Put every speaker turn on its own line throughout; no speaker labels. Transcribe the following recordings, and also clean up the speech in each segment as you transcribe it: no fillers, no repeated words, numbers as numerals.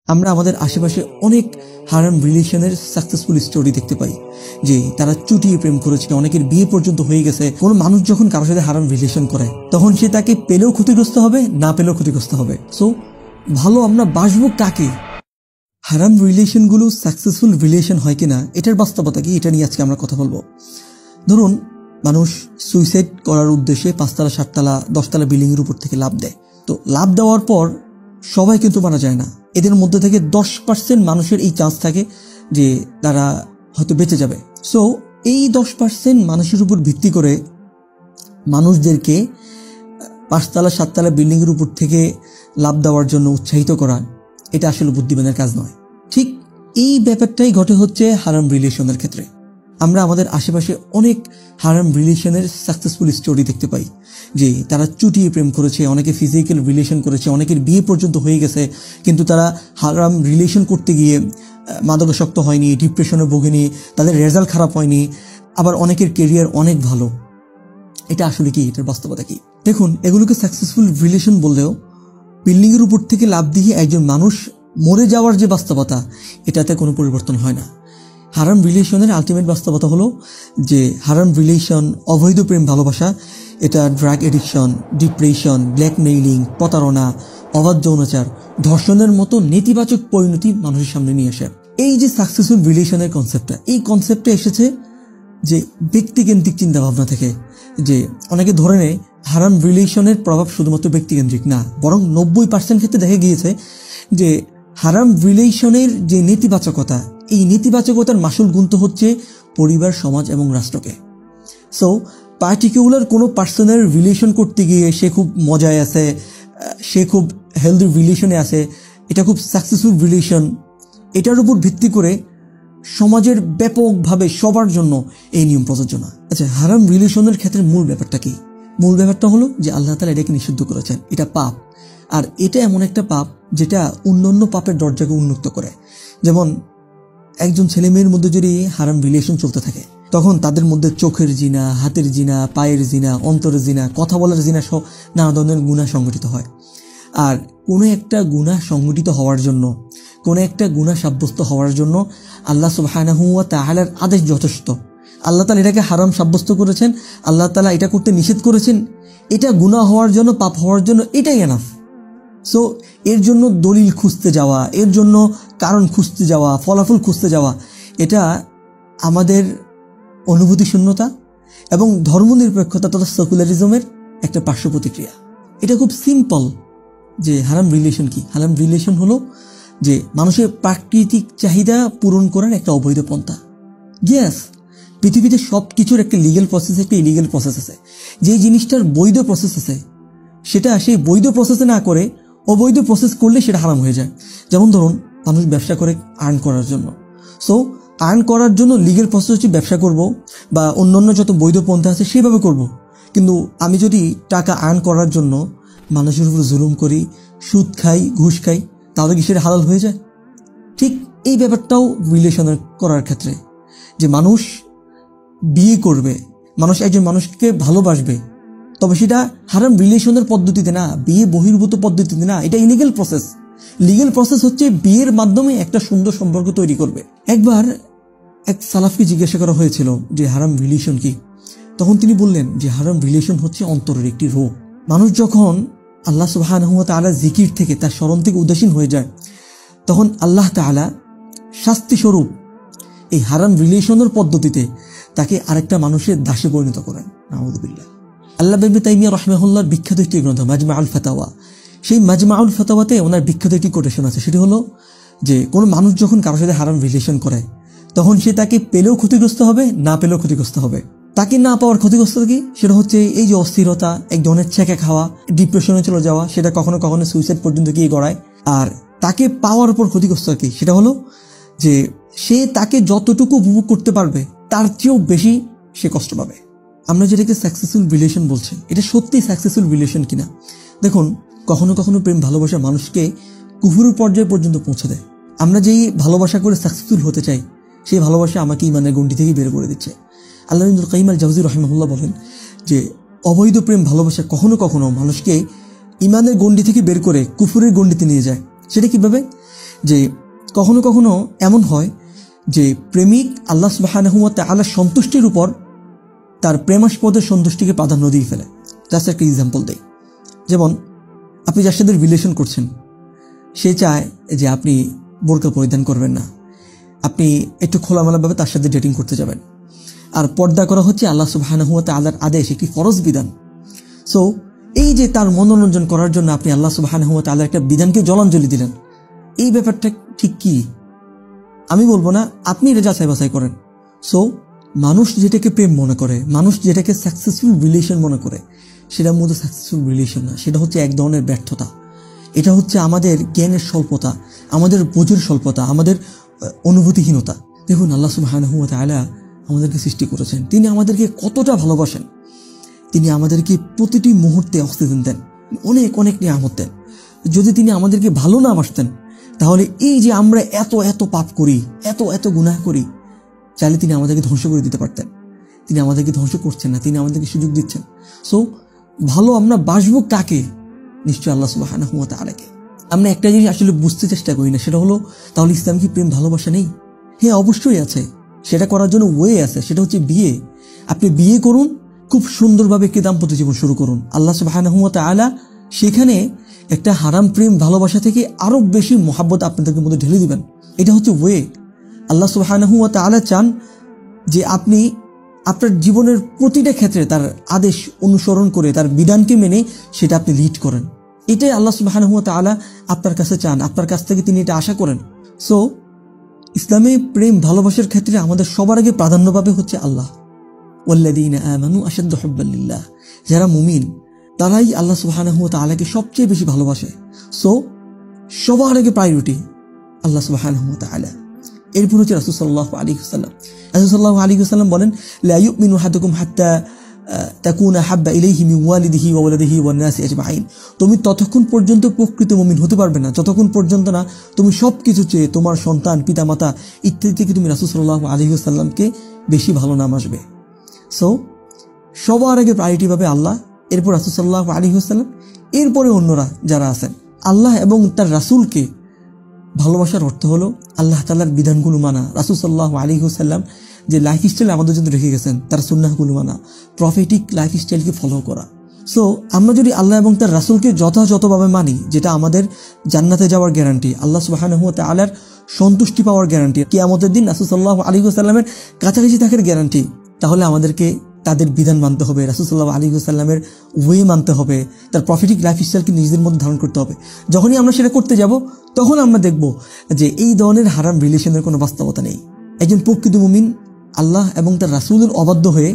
আমরা আমাদের আশেপাশে অনেক হারাম রিলেশনের সাকসেসফুল স্টোরি দেখতে পাই যে তারা চুটিয়ে প্রেম করেছে, অনেকের বিয়ে পর্যন্ত হয়ে গেছে। কোনো মানুষ যখন কারোর সাথে হারাম রিলেশন করে তখন সে তাকে পেলেও ক্ষতিগ্রস্ত হবে, না পেলেও ক্ষতিগ্রস্ত হবে। সো ভালো আমরা বাসবো কাকে? হারাম রিলেশনগুলো সাকসেসফুল রিলেশন হয় কিনা এটার বাস্তবতা কি, এটা নিয়ে আজকে আমরা কথা বলবো। ধরুন মানুষ সুইসাইড করার উদ্দেশ্যে 5 তলা 7 তলা 10 তলা বিল্ডিং এর উপর থেকে লাফ দেয়। তো লাফ দেওয়ার পর সবাই কিন্তু মারা যায় না, এদের মধ্যে থেকে 10% মানুষের এই চান্স থাকে যে তারা হয়তো বেঁচে যাবে। সো এই 10% মানুষের উপর ভিত্তি করে মানুষদেরকে 5 তলা 7 তলা বিল্ডিং এর উপর থেকে লাফ দেওয়ার জন্য উৎসাহিত করা, এটা আসলে বুদ্ধিমানের কাজ নয়। ঠিক এই ব্যাপারটাই ঘটে হচ্ছে হারাম রিলেশনের ক্ষেত্রে। আমরা আমাদের আশেপাশে অনেক হারাম রিলেশনের সাকসেসফুল স্টোরি দেখতে পাই যে তারা চুটিয়ে প্রেম করেছে, অনেকে ফিজিক্যাল রিলেশন করেছে, অনেকের বিয়ে পর্যন্ত হয়ে গেছে, কিন্তু তারা হারাম রিলেশন করতে গিয়ে মাদকাসক্ত হয়নি, ডিপ্রেশনে ভোগেনি, তাদের রেজাল্ট খারাপ হয়নি, আবার অনেকের কেরিয়ার অনেক ভালো। এটা আসলে কি, এটার বাস্তবতা কি? দেখুন, এগুলোকে সাকসেসফুল রিলেশন বললেও বিল্ডিং এর উপর থেকে লাফ দিয়ে একজন মানুষ মরে যাওয়ার যে বাস্তবতা, এটাতে কোনো পরিবর্তন হয় না। হারাম রিলেশনের আলটিমেট বাস্তবতা হলো যে হারাম রিলেশন, অবৈধ প্রেম ভালোবাসা, এটা ড্রাগ এডিকশন, ডিপ্রেশন, ব্ল্যাকমেইলিং, প্রতারণা, অবাধ যৌনাচার, ধর্ষণের মতো নেতিবাচক পরিণতি মানুষের সামনে নিয়ে আসে। এই যে সাকসেসফুল রিলেশনের কনসেপ্টটা, এই কনসেপ্টটা এসেছে যে ব্যক্তিকেন্দ্রিক চিন্তা ভাবনা থেকে। যে অনেকে ধরে নেয় হারাম রিলেশনের প্রভাব শুধুমাত্র ব্যক্তিকেন্দ্রিক না, বরং 90% ক্ষেত্রে দেখা গিয়েছে যে হারাম রিলেশনের যে নেতিবাচকতা, এই নেতিবাচকতার মাসুল গুনতে হচ্ছে পরিবার, সমাজ এবং রাষ্ট্রকে। সো পার্টিকুলার কোনো পার্সনের রিলেশন করতে গিয়ে সে খুব মজায় আছে, সে খুব হেলদি রিলেশনে আছে, এটা খুব সাকসেসফুল রিলেশন, এটার উপর ভিত্তি করে সমাজের ব্যাপকভাবে সবার জন্য এই নিয়ম প্রযোজ্য না। আচ্ছা, হারাম রিলেশনের ক্ষেত্রে মূল ব্যাপারটা কি? মূল ব্যাপারটা হলো যে আল্লাহ তাআলা এটাকে নিষিদ্ধ করেছেন, এটা পাপ। আর এটা এমন একটা পাপ যেটা অন্যান্য পাপের দরজাকে উন্মুক্ত করে। যেমন একজন ছেলে মেয়ের মধ্যে যদি হারাম রিলেশন চলতে থাকে, তখন তাদের মধ্যে চোখের জিনা, হাতের জিনা, পায়ের জিনা, অন্তরের জিনা, কথা বলার জিনা সহ নানা ধরনের গুনাহ সংঘটিত হয়। আর কোনো একটা গুনাহ সংঘটিত হওয়ার জন্য, কোনো একটা গুনাহ সাব্যস্ত হওয়ার জন্য আল্লাহ সুবহানাহু ওয়া তাআলার আদেশ যথেষ্ট। আল্লাহ তাআলা এটাকে হারাম সাব্যস্ত করেছেন, আল্লাহ তাআলা এটা করতে নিষেধ করেছেন, এটা গুনাহ হওয়ার জন্য, পাপ হওয়ার জন্য এটাই এনাফ। সো এর জন্য দলিল খুঁজতে যাওয়া, এর জন্য কারণ খুঁজতে যাওয়া, ফলাফল খুঁজতে যাওয়া, এটা আমাদের অনুভূতি শূন্যতা এবং ধর্মনিরপেক্ষতা তথা সেকুলারিজমের একটা পার্শ্ব প্রতিক্রিয়া। এটা খুব সিম্পল যে হারাম রিলেশন কি। হারাম রিলেশন হলো যে মানুষের প্রাকৃতিক চাহিদা পূরণ করার একটা অবৈধ পন্থা। ইয়েস, পৃথিবীতে সব কিছুর একটা লিগ্যাল প্রসেস, একটা ইলিগ্যাল প্রসেস আছে। যে জিনিসটার বৈধ প্রসেস আছে সেটা সেই বৈধ প্রসেসে না করে অবৈধ প্রসেস করলে সেটা হারাম হয়ে যায়। যেমন ধরুন, মানুষ ব্যবসা করে আর্ন করার জন্য। সো আর্ন করার জন্য লিগ্যাল প্রসেস হচ্ছে ব্যবসা করব বা অন্যান্য যত বৈধ পন্থা আছে সেভাবে করব। কিন্তু আমি যদি টাকা আর্ন করার জন্য মানুষের উপর জুলুম করি, সুদ খাই, ঘুষ খাই, তাহলে কি সেটা হালাল হয়ে যায়? ঠিক এই ব্যাপারটাও রিলেশনের করার ক্ষেত্রে, যে মানুষ বিয়ে করবে, মানুষ একজন মানুষকে ভালোবাসবে, তবে সেটা হারাম রিলেশনের পদ্ধতিতে না, বিয়ে বহির্ভূত পদ্ধতিতে না, এটা ইলিগ্যাল প্রসেস। লিগ্যাল প্রসেস হচ্ছে বিয়ের মাধ্যমে একটা সুন্দর সম্পর্ক তৈরি করবে। একবার এক সালাফকে জিজ্ঞাসা করা হয়েছিল যে হারাম রিলেশন কি, তখন তিনি বললেন যে হারাম রিলেশন হচ্ছে অন্তরের একটি রোগ। মানুষ যখন আল্লাহ সুবহানাহু ওয়া তাআলা জিকির থেকে, তার স্মরণ থেকে উদাসীন হয়ে যায়, তখন আল্লাহ তাআলা শাস্তি স্বরূপ এই হারাম রিলেশনের পদ্ধতিতে তাকে আরেকটা মানুষের দাসে পরিণত করেন। নাউযুবিল্লাহ। আল্লামা ইবনে তাইমিয়া রাহিমাহুল্লাহর বিখ্যাত একটি গ্রন্থ মাজমাউল ফাতাওয়া, সেই মাজমাউল ফাতাওয়াতে ওনার বিখ্যাত একটি কোটেশন আছে। সেটি হলো যে কোনো মানুষ যখন কারোর সাথে হারাম রিলেশন করে তখন সে তাকে পেলেও ক্ষতিগ্রস্ত হবে, না পেলেও ক্ষতিগ্রস্ত হবে। তাকে না পাওয়ার ক্ষতিগ্রস্ত কি, সেটা হচ্ছে এই যে অস্থিরতা, এক ধরনের ছেঁকে খাওয়া, ডিপ্রেশনে চলে যাওয়া, সেটা কখনো কখনো সুইসাইড পর্যন্ত গিয়ে গড়ায়। আর তাকে পাওয়ার উপর ক্ষতিগ্রস্ত কি, সেটা হলো যে সে তাকে যতটুকু উপভোগ করতে পারবে তার চেয়েও বেশি সে কষ্ট পাবে। আমরা যেটাকে সাকসেসফুল রিলেশন বলছি, এটা সত্যি সাকসেসফুল রিলেশন কিনা? দেখুন, কখনো কখনো প্রেম ভালোবাসা মানুষকে কুফুরের পর্যায়ে পর্যন্ত পৌঁছে দেয়। আমরা যেই ভালোবাসা করে সাকসেসফুল হতে চাই, সেই ভালোবাসা আমাকে ইমানের গণ্ডি থেকে বের করে দিচ্ছে। আল্লামা ইবনুল কাইয়িম আল জাওযী রাহিমাহুল্লাহ বলেন যে অবৈধ প্রেম ভালোবাসা কখনো কখনো মানুষকে ইমানের গণ্ডি থেকে বের করে কুফুরের গণ্ডিতে নিয়ে যায়। সেটা কিভাবে? যে কখনো কখনো এমন হয় যে প্রেমিক আল্লাহ সুবহানাহু ওয়া তাআলার সন্তুষ্টির উপর তার প্রেমাস্পদের সন্তুষ্টিকে প্রাধান্য দিয়ে ফেলে। জাস্ট একটা এক্সাম্পল দেই, যেমন আপনি যার সাথে রিলেশন করছেন সে চায় যে আপনি বোরকা পরিধান করবেন না, আপনি একটু খোলামেলাভাবে তার সাথে ডেটিং করতে যাবেন। আর পর্দা করা হচ্ছে আল্লাহ সুবহানাহু ওয়া তাআলার আদেশ, একটি ফরজ বিধান। সো এই যে তার মনোরঞ্জন করার জন্য আপনি আল্লাহ সুবহানাহু ওয়া তাআলার একটা বিধানকে জলাঞ্জলি দিলেন, এই ব্যাপারটা ঠিক কি? আমি বলবো না, আপনি এটা যাচাই বাছাই করেন। সো মানুষ যেটাকে প্রেম মনে করে, মানুষ যেটাকে সাকসেসফুল রিলেশন মনে করে, সেটার মধ্যে সাকসেসফুল রিলেশন না, সেটা হচ্ছে এক ধরনের ব্যর্থতা। এটা হচ্ছে আমাদের জ্ঞানের স্বল্পতা, আমাদের বোঝের স্বল্পতা, আমাদের অনুভূতিহীনতা। দেখুন আল্লাহ সুবহানাহু ওয়া তাআলা আমাদেরকে সৃষ্টি করেছেন, তিনি আমাদেরকে কতটা ভালোবাসেন। তিনি আমাদেরকে প্রতিটি মুহূর্তে অক্সিজেন দেন, অনেক অনেক নিয়ামত দেন। যদি তিনি আমাদেরকে ভালো না বাসতেন তাহলে এই যে আমরা এত এত পাপ করি, এত এত গুনাহ করি, চাইলে তিনি আমাদেরকে ধ্বংস করে দিতে পারতেন। তিনি আমাদেরকে ধ্বংস করছেন না, তিনি আমাদেরকে সুযোগ দিচ্ছেন। সো ভালো আমরা বাসবো কাকে? নিশ্চয় আল্লাহ সুবহানাহু ওয়া তাআলাকে। আমরা একটা জিনিস আসলে বুঝতে চেষ্টা করি না, সেটা হলো তাহলে ইসলাম কি প্রেম ভালোবাসা নেই? হ্যাঁ, অবশ্যই আছে। সেটা করার জন্য ওয়ে আছে, সেটা হচ্ছে বিয়ে। আপনি বিয়ে করুন, খুব সুন্দরভাবে একটি দাম্পত্য জীবন শুরু করুন। আল্লাহ সুবহানাহু ওয়া তাআলা সেখানে একটা হারাম প্রেম ভালোবাসা থেকে আরো বেশি মহাব্বত আপনাদের মধ্যে ঢেলে দিবেন। এটা হচ্ছে ওয়ে। আল্লাহ সুবহানাহু ওয়া তাআলা চান যে আপনি আপনার জীবনের প্রতিটা ক্ষেত্রে তার আদেশ অনুসরণ করে, তার বিধানকে মেনে সেটা আপনি লিড করেন। এটাই আল্লাহ সুবহানাহু ওয়া তাআলা আপনার কাছে চান, আপনার কাছ থেকে তিনি এটা আশা করেন। সো ইসলামে প্রেম ভালোবাসার ক্ষেত্রে আমাদের সবার আগে প্রাধান্য পাবে হচ্ছে আল্লাহ। ওয়াল্লাযীনা আমানু আশাদ্দু হুব্বান লিল্লাহ, যারা মুমিন তারাই আল্লাহ সুবহানাহু ওয়া তাআলাকে সবচেয়ে বেশি ভালোবাসে। সো সবার আগে প্রায়োরিটি আল্লাহ সুবহানাহু ওয়া তাআলা। এরপর হচ্ছে রাসূল সাল্লাল্লাহু আলাইহি ওয়াসাল্লাম। রাসূল সাল্লাল্লাহু আলাইহি ওয়াসাল্লাম বলেন, লা ইউমিনু আহাদুকুম হাত্তা তাকুনা হাব্বা ইলাইহি মিন ওয়ালিদিহি ওয়া ওয়ালাদিহি ওয়ান নাসি আজমাইন। তুমি ততক্ষণ পর্যন্ত প্রকৃত মুমিন হতে পারবে না যতক্ষণ পর্যন্ত না তুমি সবকিছু চেয়ে তোমার সন্তান, পিতামাতা ইত্যাদি থেকে তুমি রাসূল সাল্লাল্লাহু আলাইহি ওয়াসাল্লামকে বেশি ভালো নামাজবে। সো সবার আগে প্রায়োরিটি পাবে আল্লাহ, এরপর রাসূল সাল্লাল্লাহু আলাইহি ওয়াসাল্লাম, এরপরে অন্যরা যারা আছেন। আল্লাহ এবং তার রাসূলকে ভালোবাসার অর্থ হলো আল্লাহ তাআলার বিধানগুলো মানা, রাসূল সাল্লাল্লাহু আলাইহি ওয়াসাল্লাম যে লাইফস্টাইল আমাদের জন্য রেখে গেছেন তার সুন্নাহগুলো মানা, প্রফেটিক লাইফস্টাইলকে ফলো করা। সো আমরা যদি আল্লাহ এবং তার রাসূলকে যথাযথভাবে মানি, যেটা আমাদের জান্নাতে যাওয়ার গ্যারান্টি, আল্লাহ সুবহানাহু ওয়া তাআলার সন্তুষ্টি পাওয়ার গ্যারান্টি, কিয়ামতের দিন রাসূল সাল্লাল্লাহু আলাইহি ওয়াসাল্লামের কাছাকাছি থাকার গ্যারান্টি, তাহলে আমাদেরকে তাদের বিধান মানতে হবে, রাসূল সাল্লাল্লাহু আলাইহি ওয়াসাল্লামের ওয়ে মানতে হবে, তার প্রফেটিক লাইফস্টাইলকে নিজেদের মধ্যে ধারণ করতে হবে। যখনই আমরা সেটা করতে যাব তখন আমরা দেখব যে এই ধরনের হারাম রিলেশনের কোনো বাস্তবতা নেই। একজন প্রকৃত মুমিন আল্লাহ এবং তার রাসূলের অবাধ্য হয়ে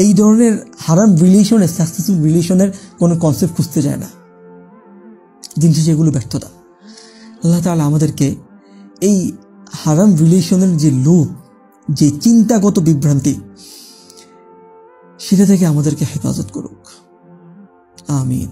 এই ধরনের হারাম রিলেশনের, সাকসেসফুল রিলেশনের কোনো কনসেপ্ট খুঁজতে যায় না। দিন শেষে এগুলো ব্যর্থতা। আল্লাহ তাআলা আমাদেরকে এই হারাম রিলেশনের যে লোভ, যে চিন্তাগত বিভ্রান্তি, সেটা থেকে আমাদেরকে হেফাজত করুক। আমিন।